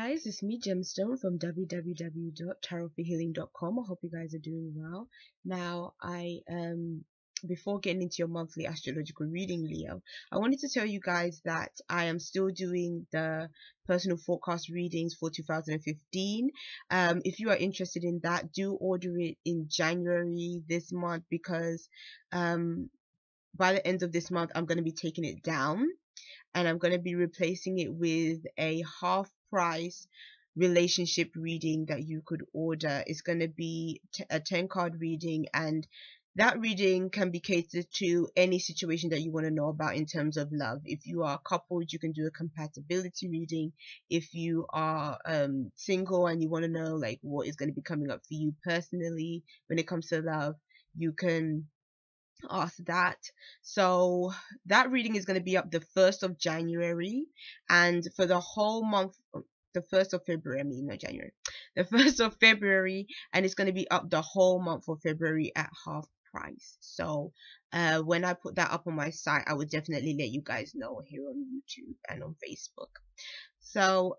Guys, it's me Gemstone from www.tarotforhealing.com. I hope you guys are doing well. Now, before getting into your monthly astrological reading, Leo, I wanted to tell you guys that I am still doing the personal forecast readings for 2015. If you are interested in that, do order it in January this month, because by the end of this month I'm going to be taking it down, and I'm going to be replacing it with a half price relationship reading that you could order. It's going to be a 10 card reading, and that reading can be catered to any situation that you want to know about in terms of love. If you are coupled, you can do a compatibility reading. If you are single and you want to know like what is going to be coming up for you personally when it comes to love, you can ask that. So that reading is going to be up the 1st of January, and for the whole month, the 1st of February, I mean not January, the 1st of February, and it's going to be up the whole month of February at half price. So when I put that up on my site, I would definitely let you guys know here on YouTube and on Facebook. So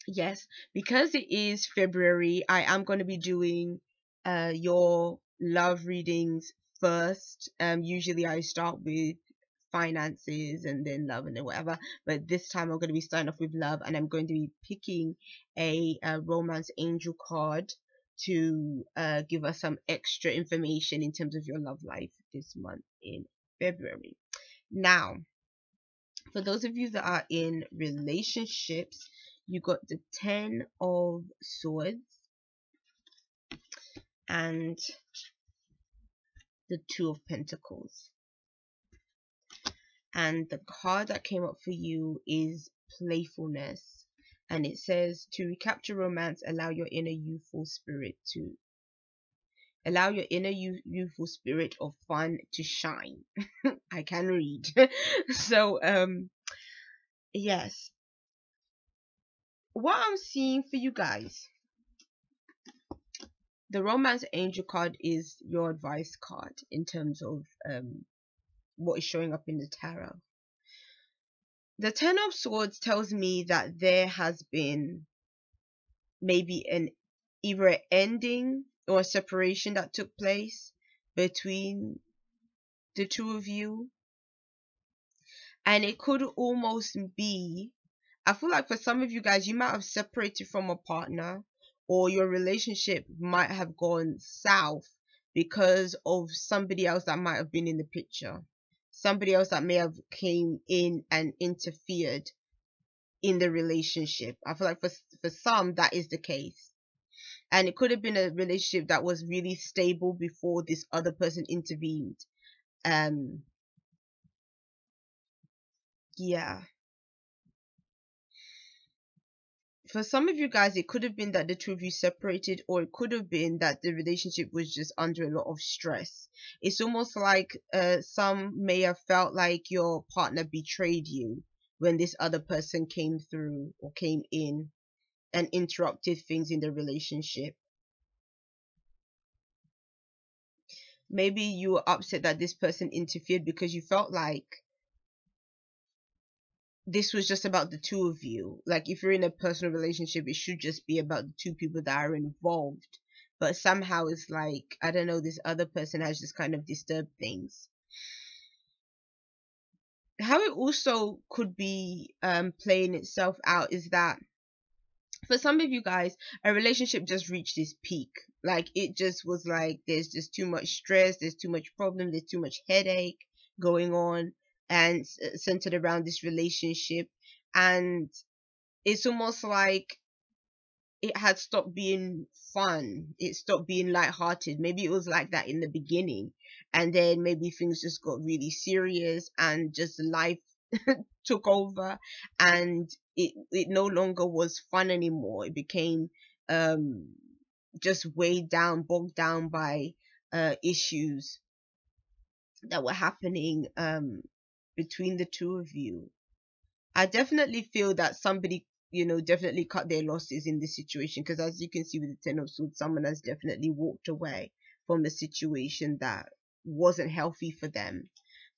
yes, because it is February, I am going to be doing your love readings first. Usually I start with finances and then love and then whatever, but this time I'm going to be starting off with love, and I'm going to be picking a romance angel card to give us some extra information in terms of your love life this month in February. Now, for those of you that are in relationships, you got the 10 of Swords and the 2 of Pentacles. And the card that came up for you is playfulness. And it says, to recapture romance, allow your inner youthful spirit of fun to shine. I can read. So yes, what I'm seeing for you guys, the romance angel card is your advice card in terms of what is showing up in the tarot. The 10 of Swords tells me that there has been maybe either an ending or a separation that took place between the two of you, and it could almost be, I feel like for some of you guys, you might have separated from a partner, or your relationship might have gone south because of somebody else that might have been in the picture. Somebody else that may have came in and interfered in the relationship. I feel like for some that is the case. And it could have been a relationship that was really stable before this other person intervened. Yeah. For some of you guys, it could have been that the two of you separated, or it could have been that the relationship was just under a lot of stress. It's almost like some may have felt like your partner betrayed you when this other person came through or came in and interrupted things in the relationship. Maybe you were upset that this person interfered because you felt like this was just about the two of you. Like, if you're in a personal relationship, it should just be about the two people that are involved. But somehow it's like, I don't know, this other person has just kind of disturbed things. How it also could be playing itself out is that for some of you guys, a relationship just reached this peak. Like, it just was like, there's just too much stress, there's too much problem, there's too much headache going on, and centered around this relationship. And it's almost like it had stopped being fun. It stopped being lighthearted. Maybe it was like that in the beginning, and then maybe things just got really serious, and just life took over, and it no longer was fun anymore. It became just weighed down, bogged down by issues that were happening between the two of you. I definitely feel that somebody, definitely cut their losses in this situation, because as you can see with the 10 of Swords, someone has definitely walked away from the situation that wasn't healthy for them.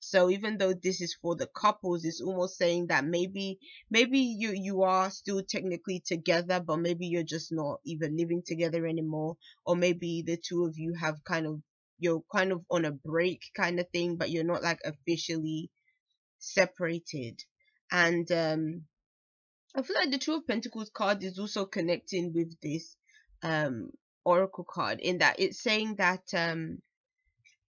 So even though this is for the couples, it's almost saying that maybe you are still technically together, but maybe you're just not even living together anymore, or maybe the two of you have you're kind of on a break kind of thing, but you're not like officially separated. And I feel like the Two of Pentacles card is also connecting with this um oracle card, in that it's saying that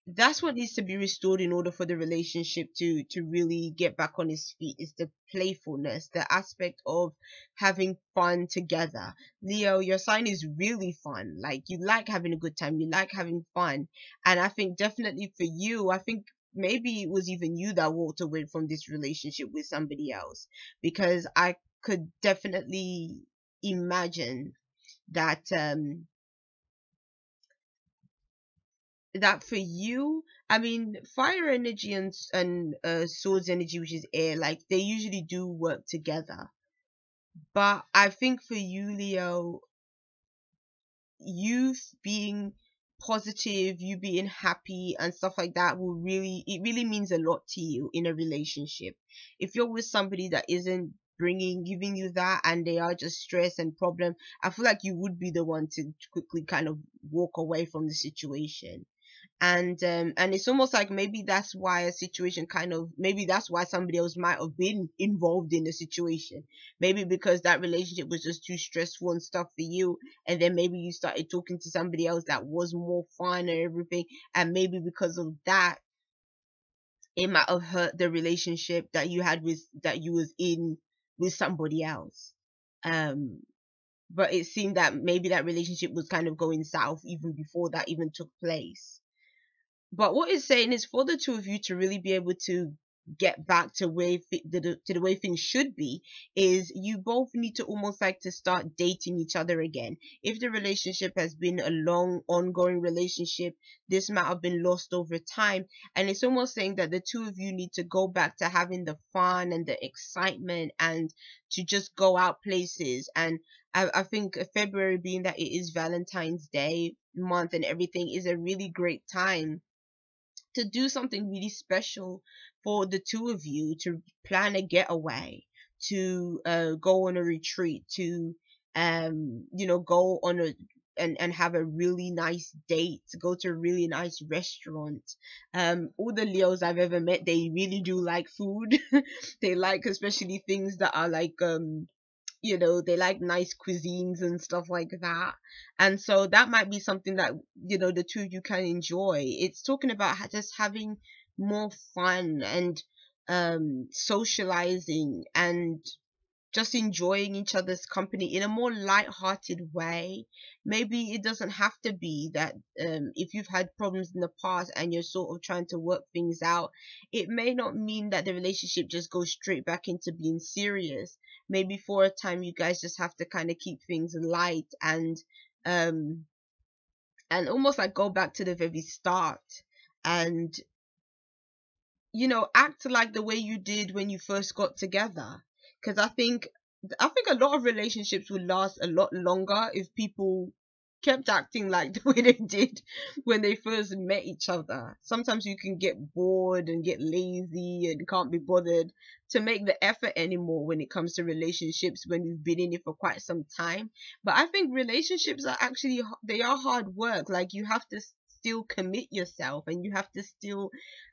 that's what needs to be restored in order for the relationship to really get back on its feet, is the playfulness, the aspect of having fun together. Leo, your sign is really fun. Like, you like having a good time, you like having fun. And I think definitely for you, I think maybe it was even you that walked away from this relationship with somebody else, because I could definitely imagine that that for you, I mean, fire energy and swords energy, which is air, like they usually do work together. But I think for you, Leo, you being positive, you being happy and stuff like that will really, it really means a lot to you in a relationship. If you're with somebody that isn't giving you that, and they are just stress and problem, I feel like you would be the one to quickly kind of walk away from the situation. And it's almost like maybe that's why a situation kind of, maybe that's why somebody else might have been involved in the situation, maybe because that relationship was just too stressful and stuff for you, and then maybe you started talking to somebody else that was more fun and everything, and maybe because of that it might have hurt the relationship that you had with, that you was in with somebody else. um but it seemed that maybe that relationship was kind of going south even before that even took place. But what it's saying is for the two of you to really be able to get back to the way things should be, is you both need to almost like to start dating each other again. If the relationship has been a long ongoing relationship, this might have been lost over time, and it's almost saying that the two of you need to go back to having the fun and the excitement, and to just go out places. And I think February, being that it is Valentine's Day month and everything, is a really great time to do something really special for the two of you, to plan a getaway, to go on a retreat, to go on a and have a really nice date, to go to a really nice restaurant. All the Leos I've ever met, they really do like food. They like especially things that are like they like nice cuisines and stuff like that. And so that might be something that the two of you can enjoy. It's talking about just having more fun and socializing and just enjoying each other's company in a more light-hearted way. Maybe it doesn't have to be that if you've had problems in the past and you're sort of trying to work things out, it may not mean that the relationship just goes straight back into being serious. Maybe for a time you guys just have to kind of keep things light um and almost like go back to the very start, and act like the way you did when you first got together. Because I think a lot of relationships would last a lot longer if people kept acting like the way they did when they first met each other. Sometimes you can get bored and get lazy and can't be bothered to make the effort anymore when it comes to relationships when you've been in it for quite some time. But I think relationships are actually, they are hard work. Like, you have to still commit yourself, and you have to still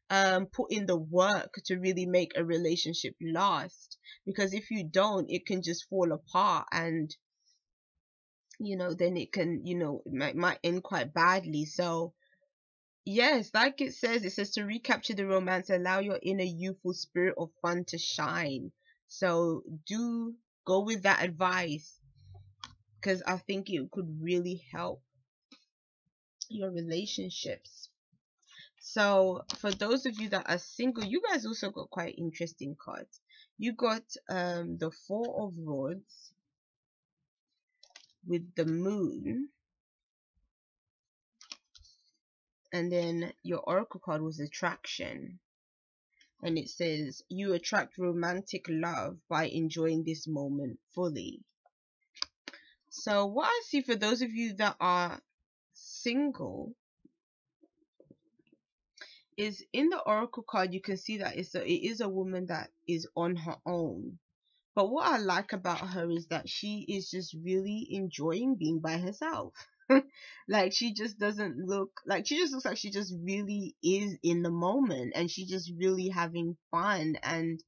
put in the work to really make a relationship last. Because if you don't, it can just fall apart, and then it can, it might end quite badly. So yes, like it says to recapture the romance, allow your inner youthful spirit of fun to shine. So do go with that advice, because I think it could really help your relationships. So for those of you that are single, you guys also got quite interesting cards. You got the Four of Rods with the Moon, and then your oracle card was Attraction, and it says you attract romantic love by enjoying this moment fully. So what I see for those of you that are single is in the oracle card. You can see that it is a woman that is on her own. But what I like about her is that she is just really enjoying being by herself. Like she just doesn't look like, she just looks like she just really is in the moment, and she just really having fun, and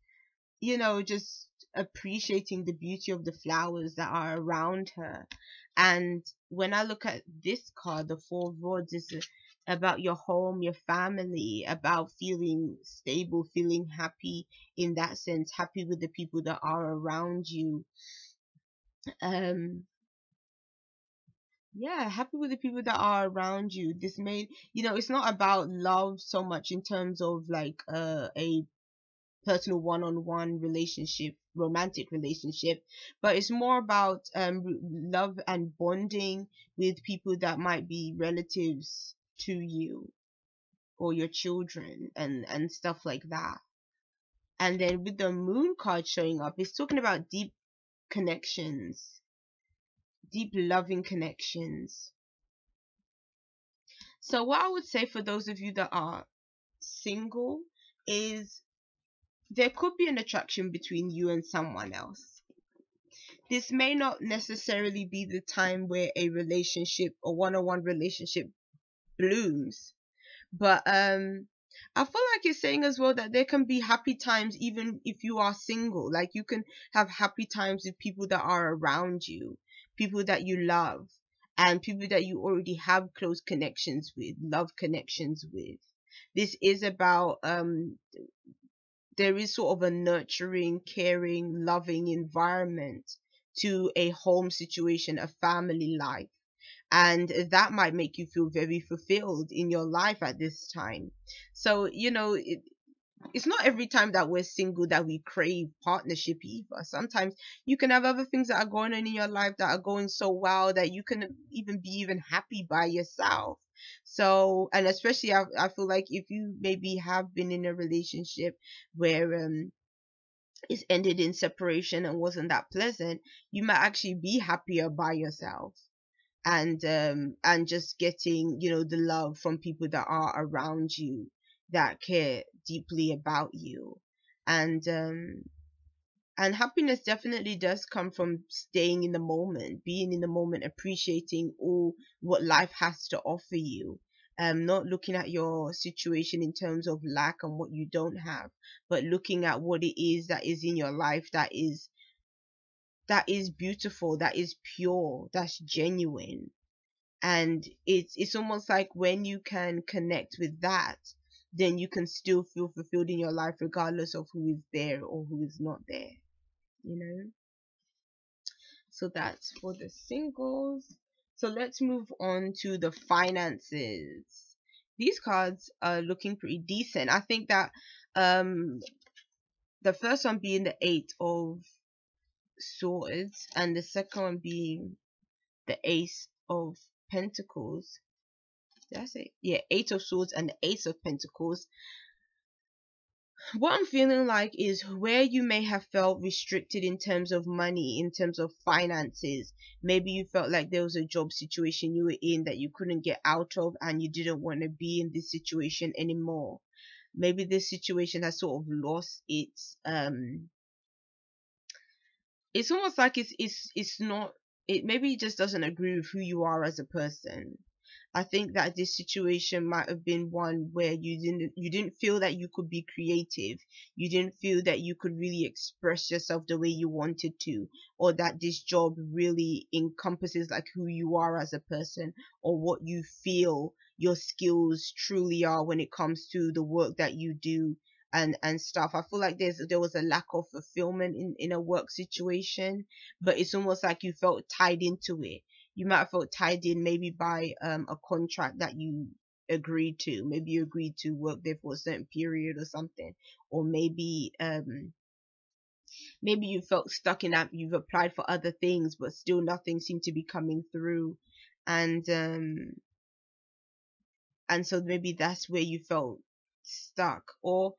just appreciating the beauty of the flowers that are around her. And when I look at this card, the Four of Rods, is about your home, your family, about feeling stable, feeling happy in that sense, happy with the people that are around you. Um, yeah, happy with the people that are around you. This made, it's not about love so much in terms of like a personal one-on-one relationship, romantic relationship, but it's more about love and bonding with people that might be relatives to you, or your children, and stuff like that. And then with the moon card showing up, it's talking about deep connections, deep loving connections. So what I would say for those of you that are single is there could be an attraction between you and someone else. This may not necessarily be the time where a relationship or one-on-one relationship blooms, but I feel like it's saying as well that there can be happy times even if you are single. Like you can have happy times with people that are around you, people that you love, and people that you already have close connections with, love connections with. This is about there is sort of a nurturing, caring, loving environment to a home situation, a family life. And that might make you feel very fulfilled in your life at this time. So, it's not every time that we're single that we crave partnership either. Sometimes you can have other things that are going on in your life that are going so well that you can even be even happy by yourself. So, and especially I feel like if you maybe have been in a relationship where it's ended in separation and wasn't that pleasant, you might actually be happier by yourself, and just getting the love from people that are around you that care deeply about you. And um and happiness definitely does come from staying in the moment, being in the moment, appreciating all what life has to offer you. Not looking at your situation in terms of lack and what you don't have, but looking at what it is that is in your life that is beautiful, that is pure, that's genuine. And it's almost like when you can connect with that, then you can still feel fulfilled in your life regardless of who is there or who is not there, you know so that's for the singles. So let's move on to the finances. These cards are looking pretty decent. I think that um the first one being the Eight of Swords, and the second one being the Ace of Pentacles. Did I say? Yeah, Eight of Swords and the Ace of Pentacles. What I'm feeling like is where you may have felt restricted in terms of money, in terms of finances. Maybe you felt like there was a job situation you were in that you couldn't get out of, and you didn't want to be in this situation anymore. Maybe this situation has sort of lost it's almost like it's not, it maybe it just doesn't agree with who you are as a person. I think that this situation might have been one where you didn't feel that you could be creative. You didn't feel that you could really express yourself the way you wanted to, or that this job really encompasses like who you are as a person, or what you feel your skills truly are when it comes to the work that you do, and stuff. I feel like there was a lack of fulfillment in a work situation, but it's almost like you felt tied into it. You might have felt tied in maybe by a contract that you agreed to. Maybe you agreed to work there for a certain period or something, or maybe you felt stuck in that. You've applied for other things, but still nothing seemed to be coming through, and so maybe that's where you felt stuck. Or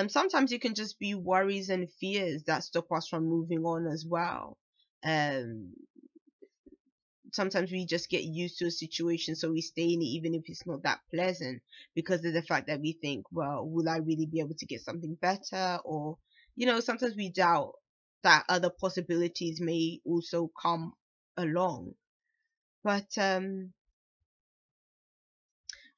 sometimes it can just be worries and fears that stop us from moving on as well. um sometimes we just get used to a situation, so we stay in it even if it's not that pleasant, because of the fact that we think, well, will I really be able to get something better? Or, sometimes we doubt that other possibilities may also come along. But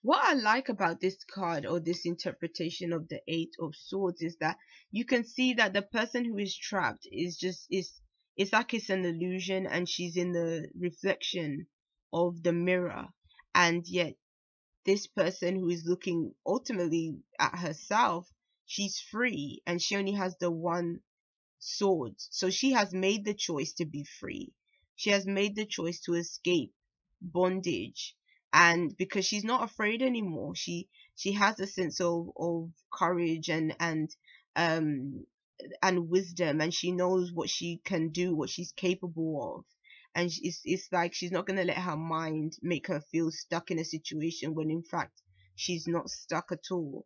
what I like about this card, or this interpretation of the Eight of Swords, is that you can see that the person who is trapped is just is it's like it's an illusion, and she's in the reflection of the mirror, and yet this person who is looking ultimately at herself, she's free, and she only has the one sword. So she has made the choice to be free. She has made the choice to escape bondage, and because she's not afraid anymore, she has a sense of courage um and wisdom, and she knows what she can do, what she's capable of. And it's like she's not going to let her mind make her feel stuck in a situation when in fact she's not stuck at all,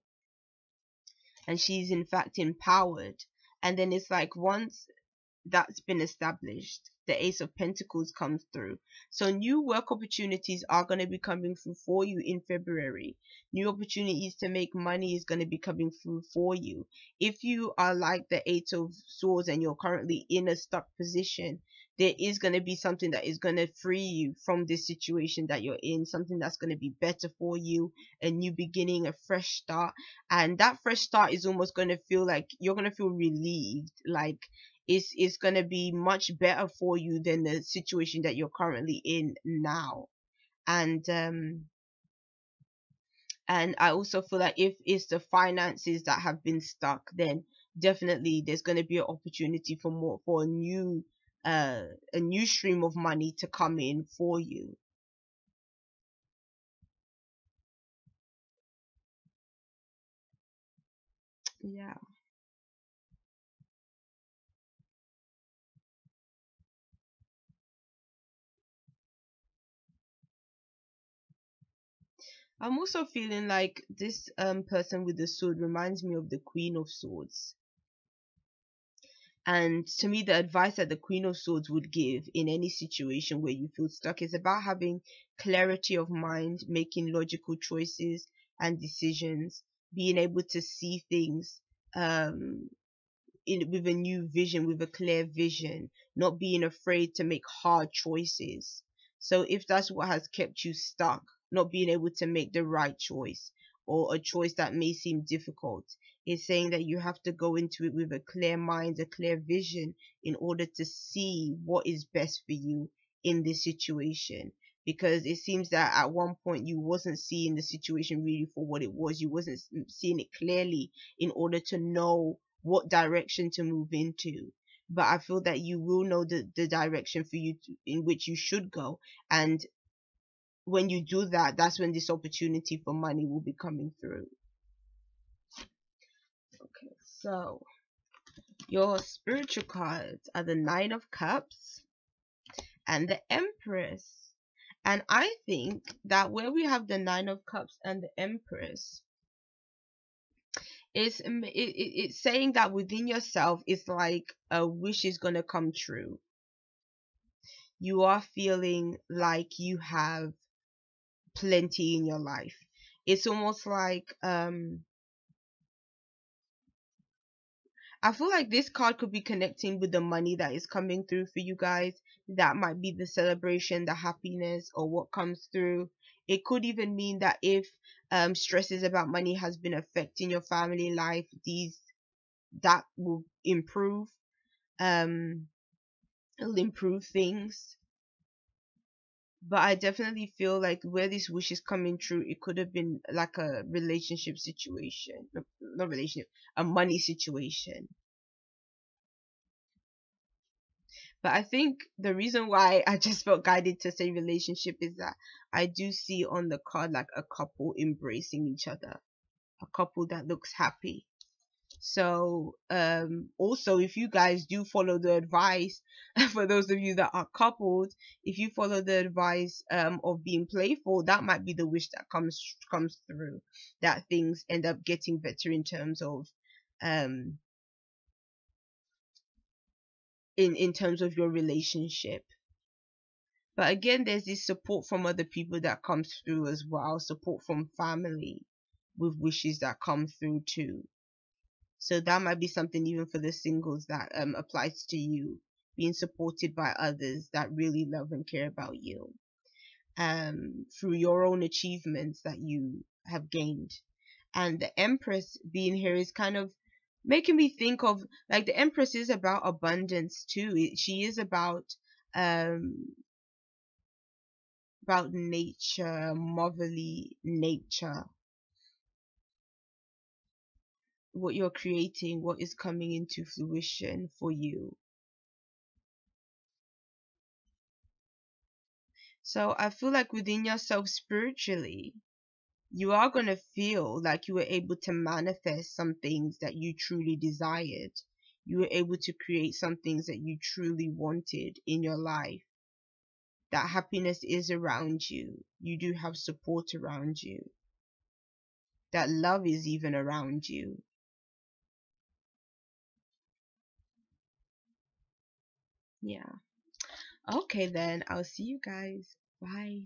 and she's in fact empowered. And then it's like, once that's been established, the Ace of Pentacles comes through. So new work opportunities are going to be coming through for you in February. New opportunities to make money is going to be coming through for you. If you are like the Eight of Swords and you're currently in a stuck position, there is going to be something that is going to free you from this situation that you're in, something that's going to be better for you, a new beginning, a fresh start. And that fresh start is almost going to feel like you're going to feel relieved, like it's going to be much better for you than the situation that you're currently in now. And I also feel like if it's the finances that have been stuck, then definitely there's going to be an opportunity for more, for a new stream of money to come in for you. Yeah. I'm also feeling like this person with the sword reminds me of the Queen of Swords. And to me, the advice that the Queen of Swords would give in any situation where you feel stuck is about having clarity of mind, making logical choices and decisions, being able to see things um, with a new vision, with a clear vision, not being afraid to make hard choices. So if that's what has kept you stuck, not being able to make the right choice, or a choice that may seem difficult, it's saying that you have to go into it with a clear mind, a clear vision, in order to see what is best for you in this situation. Because it seems that at one point you wasn't seeing the situation really for what it was, you wasn't seeing it clearly in order to know what direction to move into. But I feel that you will know the direction for you in which you should go. And when you do that, that's when this opportunity for money will be coming through. Okay, so your spiritual cards are the Nine of Cups and the Empress. And I think that where we have the Nine of Cups and the Empress, it's saying that within yourself, it's like a wish is gonna come true. You are feeling like you have plenty in your life. It's almost like I feel like this card could be connecting with the money that is coming through for you guys. That might be the celebration, the happiness, or what comes through. It could even mean that if stresses about money has been affecting your family life, that will improve. It'll improve things. But I definitely feel like where this wish is coming true, it could have been like a relationship situation. No, not relationship, a money situation. But I think the reason why I just felt guided to say relationship is that I do see on the card like a couple embracing each other, a couple that looks happy. So also, if you guys do follow the advice, for those of you that are coupled, if you follow the advice of being playful, that might be the wish that comes through, that things end up getting better in terms of um in terms of your relationship. But again, there's this support from other people that comes through as well, support from family with wishes that come through too. So that might be something even for the singles that applies to you, being supported by others that really love and care about you, through your own achievements that you have gained. And the Empress being here is kind of making me think of, like, the Empress is about abundance too. She is um about nature, motherly nature, what you're creating, what is coming into fruition for you. So I feel like within yourself spiritually, you are going to feel like you were able to manifest some things that you truly desired. You were able to create some things that you truly wanted in your life. That happiness is around you. You do have support around you. That love is even around you. Yeah. Okay, then I'll see you guys. Bye.